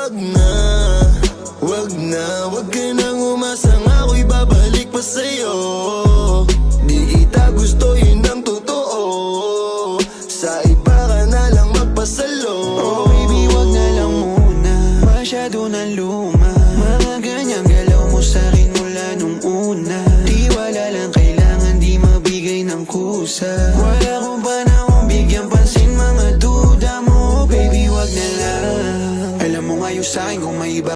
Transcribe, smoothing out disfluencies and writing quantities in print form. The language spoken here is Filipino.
wag na, wag na, wag ka nang umasang ako'y babalik pa sa'yo. Di kita gusto, yun ang totoo. Sa iba ka na lang magpasalo. Oh baby, wag na lang muna, masyado na luma. Mga ganyang galaw mo sa'kin